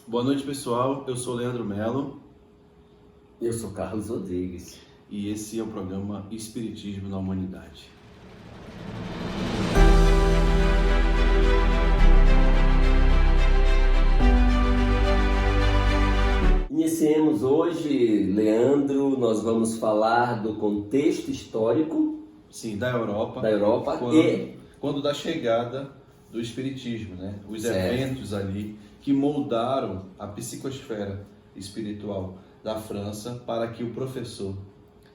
Boa noite, pessoal. Eu sou Leandro Melo. Eu sou Carlos Rodrigues. E esse é o programa Espiritismo na Humanidade. Iniciemos hoje, Leandro, nós vamos falar do contexto histórico. Sim, da Europa. Quando da chegada do Espiritismo, né? Os eventos ali que moldaram a psicosfera espiritual da França para que o professor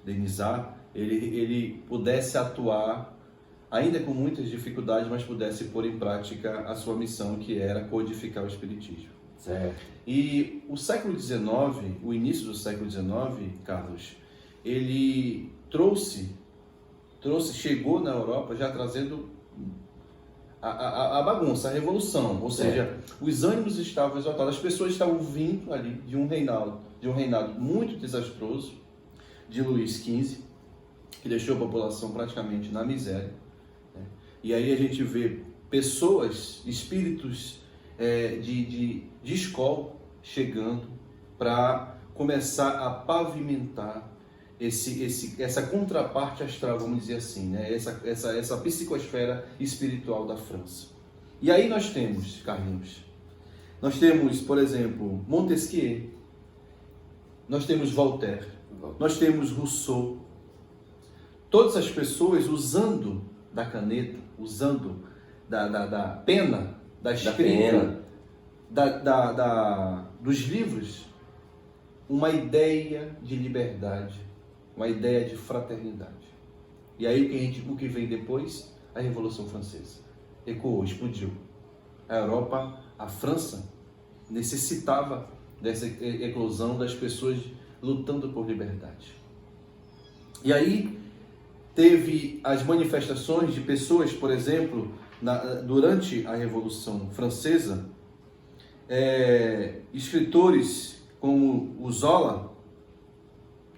Denisard ele pudesse atuar, ainda com muitas dificuldades, mas pudesse pôr em prática a sua missão, que era codificar o Espiritismo. Certo. E o século XIX, o início do século XIX, Carlos, ele chegou na Europa já trazendo a bagunça, a revolução, ou seja, os ânimos estavam exaltados, as pessoas estavam vindo ali de um reinado muito desastroso de Luís XV, que deixou a população praticamente na miséria, né? E aí a gente vê pessoas, espíritos de escola chegando para começar a pavimentar essa contraparte astral, vamos dizer assim, né? essa psicosfera espiritual da França. E aí nós temos, Carlinhos, por exemplo, Montesquieu, nós temos Voltaire, nós temos Rousseau, todas as pessoas usando da caneta, usando da pena, da escrita, dos livros, uma ideia de liberdade, uma ideia de fraternidade. E aí o que vem depois? A Revolução Francesa. Ecoou, explodiu. A Europa, a França, necessitava dessa eclosão das pessoas lutando por liberdade. E aí teve as manifestações de pessoas, por exemplo, durante a Revolução Francesa, escritores como o Zola,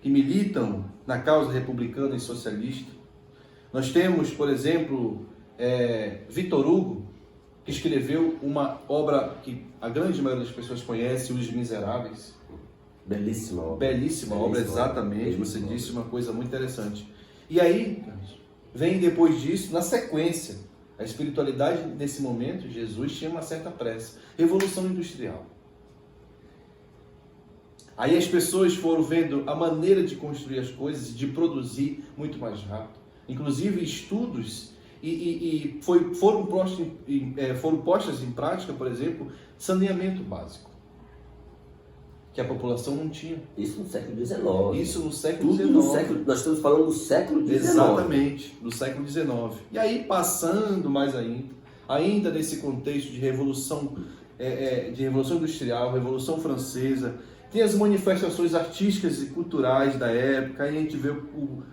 que militam na causa republicana e socialista. Nós temos, por exemplo, Victor Hugo, que escreveu uma obra que a grande maioria das pessoas conhece, Os Miseráveis. Belíssima obra. Belíssima obra, exatamente. Você disse uma coisa muito interessante. E aí, vem depois disso, na sequência, a espiritualidade nesse momento, Jesus tinha uma certa pressa. Revolução Industrial. Aí as pessoas foram vendo a maneira de construir as coisas, de produzir muito mais rápido. Inclusive estudos foram postas em prática, por exemplo, saneamento básico, que a população não tinha. Isso no século XIX. Isso no século XIX. Nós estamos falando do século XIX. Exatamente, do século XIX. E aí, passando mais ainda nesse contexto de revolução industrial, Revolução Francesa, tem as manifestações artísticas e culturais da época. Aí a gente vê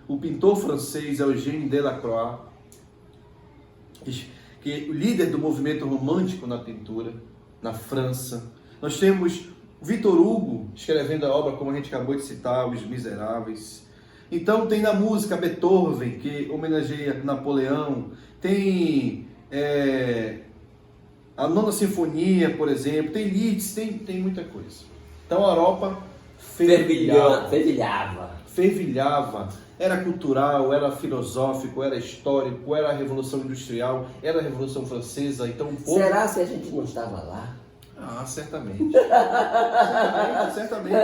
o pintor francês Eugène Delacroix, que é o líder do movimento romântico na pintura, na França. Nós temos Victor Hugo escrevendo a obra, como a gente acabou de citar, Os Miseráveis. Então tem na música Beethoven, que homenageia Napoleão. Tem a Nona Sinfonia, por exemplo. Tem Liszt, tem muita coisa. Então a Europa fervilhava. Era cultural, era filosófico, era histórico, era a Revolução Industrial, era a Revolução Francesa. Então o povo... Será que a gente não estava lá? Ah, certamente. Certamente.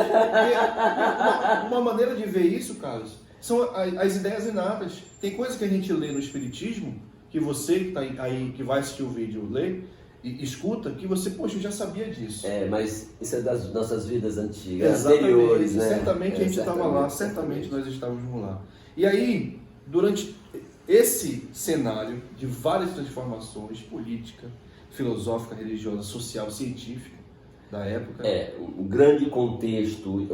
Uma maneira de ver isso, Carlos, são as ideias inatas. Tem coisa que a gente lê no Espiritismo, que você que está aí, que vai assistir o vídeo, lê e escuta, que você, poxa, eu já sabia disso. Mas isso é das nossas vidas antigas, exatamente, anteriores, né? Certamente a gente estava lá, certamente nós estávamos lá. E aí, durante esse cenário de várias transformações política, filosófica, religiosa, social, científica da época. O grande contexto,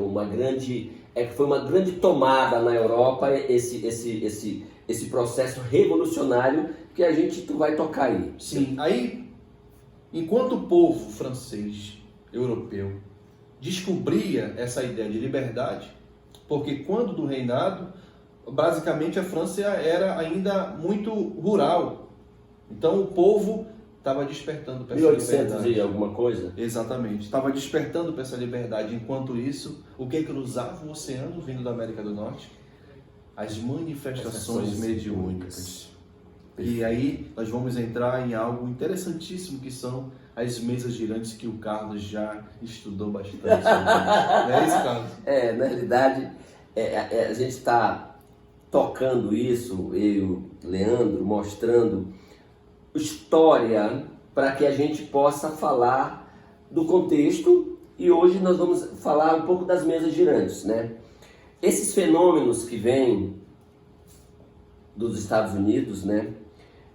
foi uma grande tomada na Europa, esse processo revolucionário que tu vai tocar aí. Sim, aí, enquanto o povo francês, europeu, descobria essa ideia de liberdade, porque quando do reinado, basicamente a França era ainda muito rural. Então o povo estava despertando para essa 1800 liberdade. e alguma coisa? Exatamente. Estava despertando para essa liberdade. Enquanto isso, o que cruzava o oceano vindo da América do Norte? As manifestações mediúnicas. E aí nós vamos entrar em algo interessantíssimo, que são as mesas girantes, que o Carlos já estudou bastante sobre isso. Não é isso, Carlos? Na realidade, a gente está tocando isso, eu, Leandro, mostrando história para que a gente possa falar do contexto, e hoje nós vamos falar um pouco das mesas girantes, né? Esses fenômenos que vêm dos Estados Unidos, né?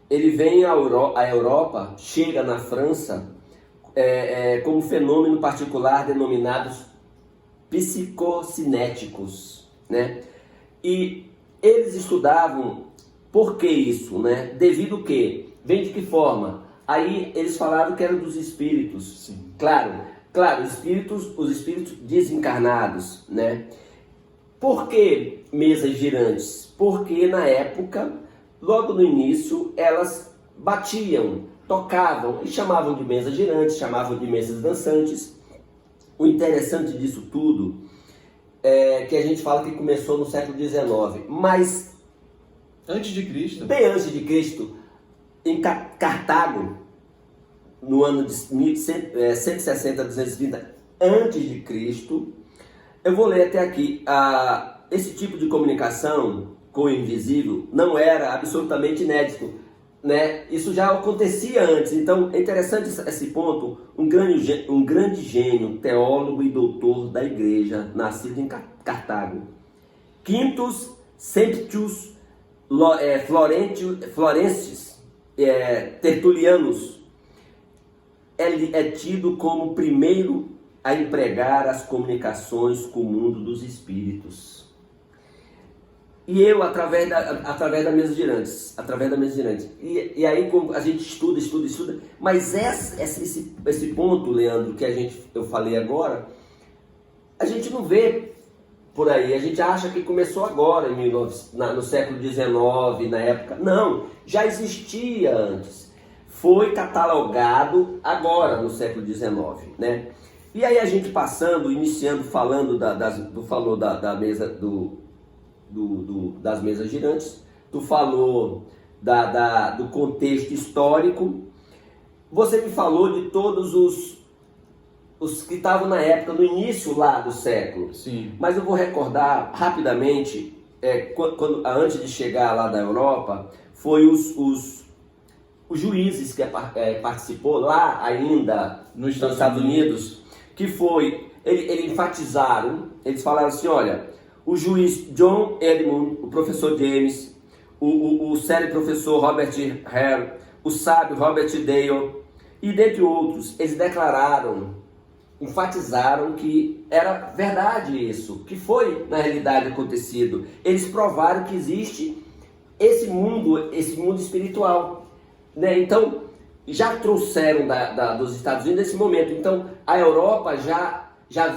Ele vem à Europa, chega na França como fenômeno particular denominados psicocinéticos, né? E eles estudavam por que isso, né? Devido que vem de que forma? Aí eles falaram que eram dos espíritos. Sim. Claro, os espíritos desencarnados, né? Por que mesas girantes? Porque na época, logo no início, elas batiam, tocavam e chamavam de mesas girantes, chamavam de mesas dançantes. O interessante disso tudo é que a gente fala que começou no século XIX, mas Antes de Cristo. bem antes de Cristo, em Cartago, no ano de 160 a 230 antes de Cristo, eu vou ler até aqui. Esse tipo de comunicação com o invisível não era absolutamente inédito, né? Isso já acontecia antes. Então é interessante esse ponto. Um grande gênio, teólogo e doutor da igreja, nascido em Cartago, Quintus Semptius Florensis Tertulianus, é tido como o primeiro a empregar as comunicações com o mundo dos espíritos. E eu, através da mesa girantes, e aí a gente estuda, mas esse ponto, Leandro, que eu falei agora, a gente não vê por aí, a gente acha que começou agora, no século XIX, na época. Não, já existia antes. Foi catalogado agora, no século XIX, né? E aí a gente iniciando, falando da mesa das mesas girantes, tu falou do contexto histórico, você me falou de todos os que estavam na época, no início lá do século. Sim. Mas eu vou recordar rapidamente, antes de chegar lá da Europa, foi os juízes que participou lá ainda nos Estados Unidos, que eles enfatizaram, eles falaram assim, olha, o juiz John Edmund, o professor James, o sério professor Robert Hare, o sábio Robert Dale, e dentre outros, eles enfatizaram que era verdade isso, que foi na realidade acontecido. Eles provaram que existe esse mundo espiritual, né? Então, já trouxeram dos Estados Unidos nesse momento. Então, a Europa já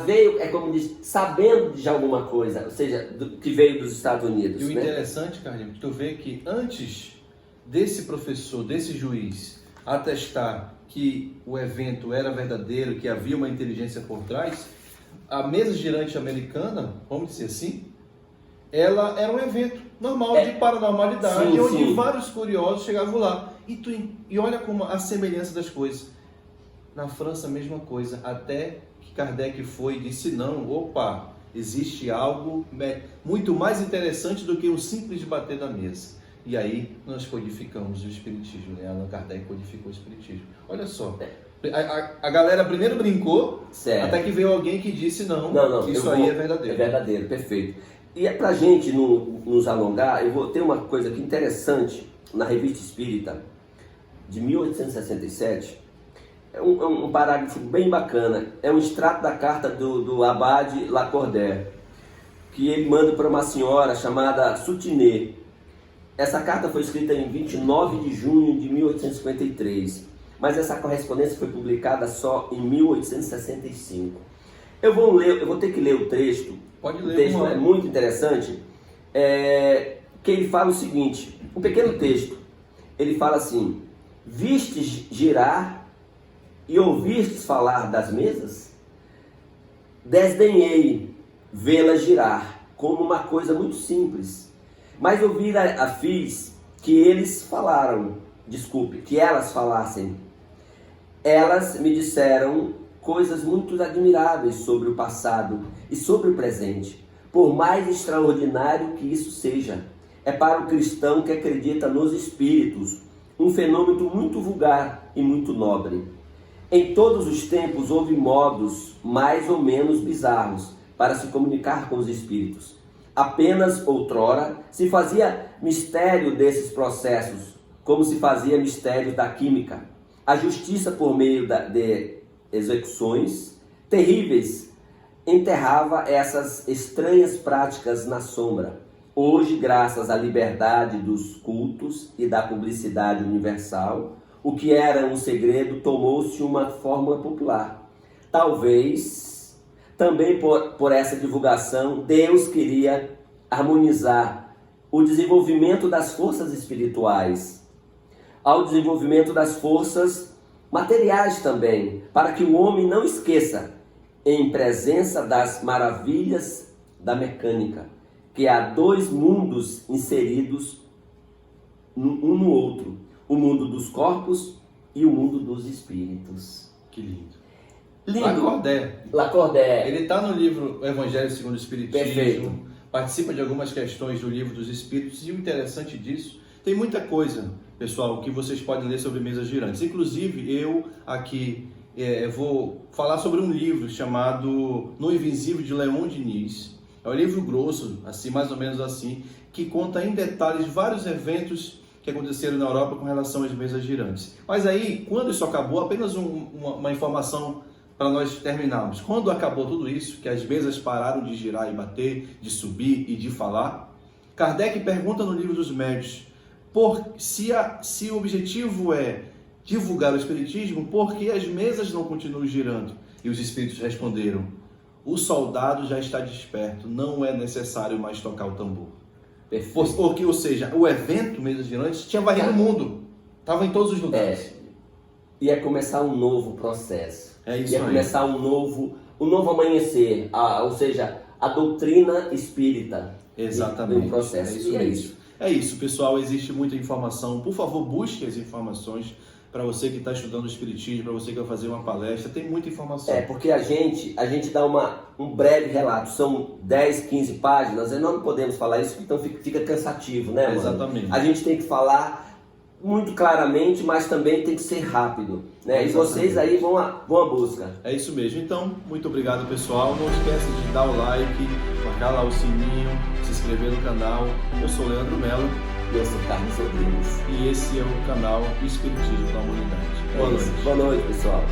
veio, como diz, sabendo de alguma coisa, ou seja, que veio dos Estados Unidos. E o né? interessante, Carlinhos, tu vê que antes desse professor, desse juiz, atestar que o evento era verdadeiro, que havia uma inteligência por trás, a mesa girante americana, vamos dizer assim, ela era um evento normal de paranormalidade, sim, onde sim. vários curiosos chegavam lá. E olha como a semelhança das coisas. Na França, a mesma coisa, até que Kardec foi e disse, não, opa, existe algo muito mais interessante do que o simples bater da mesa. E aí nós codificamos o Espiritismo, né? Allan Kardec codificou o Espiritismo. Olha só, a galera primeiro brincou, Certo. até que veio alguém que disse, não isso aí é verdadeiro. É verdadeiro, perfeito. E pra gente nos alongar, eu vou ter uma coisa aqui interessante, na Revista Espírita, de 1867, é um parágrafo bem bacana, é um extrato da carta do Abade Lacordaire, que ele manda para uma senhora chamada Soutiné. Essa carta foi escrita em 29 de junho de 1853, mas essa correspondência foi publicada só em 1865. Eu vou ter que ler o texto. Pode ler. O texto é muito interessante, que ele fala o seguinte, um pequeno texto. Ele fala assim, Vistes girar e ouvistes falar das mesas? Desdenhei vê-las girar, como uma coisa muito simples. Mas ouvira fiz que eles falaram, que elas falassem. Elas me disseram coisas muito admiráveis sobre o passado e sobre o presente, por mais extraordinário que isso seja. É para o cristão que acredita nos espíritos, um fenômeno muito vulgar e muito nobre. Em todos os tempos houve modos mais ou menos bizarros para se comunicar com os espíritos. Apenas outrora se fazia mistério desses processos, como se fazia mistério da química. A justiça, por meio de execuções terríveis, enterrava essas estranhas práticas na sombra. Hoje, graças à liberdade dos cultos e da publicidade universal, o que era um segredo tomou-se uma fórmula popular. Talvez, também por essa divulgação, Deus queria harmonizar o desenvolvimento das forças espirituais ao desenvolvimento das forças materiais também, para que o homem não esqueça, em presença das maravilhas da mecânica, que há dois mundos inseridos um no outro, o mundo dos corpos e o mundo dos espíritos. Que lindo. Lindo. Lacordaire. Ele está no livro Evangelho segundo o Espiritismo. Perfeito. Participa de algumas questões do livro dos Espíritos. E o interessante disso, tem muita coisa, pessoal, que vocês podem ler sobre mesas girantes. Inclusive, eu aqui vou falar sobre um livro chamado No Invisível, de Leon Diniz. É um livro grosso, assim, mais ou menos assim, que conta em detalhes vários eventos que aconteceram na Europa com relação às mesas girantes. Mas aí, quando isso acabou, apenas uma informação para nós terminarmos. Quando acabou tudo isso, que as mesas pararam de girar e bater, de subir e de falar, Kardec pergunta no Livro dos Médiuns, se o objetivo é divulgar o Espiritismo, por que as mesas não continuam girando? E os Espíritos responderam, o soldado já está desperto, não é necessário mais tocar o tambor. Porque, ou seja, o evento Mesas Girantes tinha varrido o mundo, estava em todos os lugares. Ia começar um novo processo. É isso ia aí. Começar um novo amanhecer, ou seja, a doutrina espírita. Exatamente. Um processo. É isso. É isso, pessoal. Existe muita informação. Por favor, busque as informações para você que está estudando o Espiritismo, para você que vai fazer uma palestra. Tem muita informação. Porque a gente dá um breve relato. São 10, 15 páginas. Nós não podemos falar isso, então fica cansativo, né, mano? Exatamente. A gente tem que falar muito claramente, mas também tem que ser rápido, né? E vocês aí vão à busca. É isso mesmo. Então, muito obrigado, pessoal. Não esqueça de dar o like, marcar lá o sininho, se inscrever no canal. Eu sou Leandro Mello. E eu sou Carlos Rodrigues. E esse é o canal Espiritismo da Humanidade. Boa noite. Boa noite, pessoal.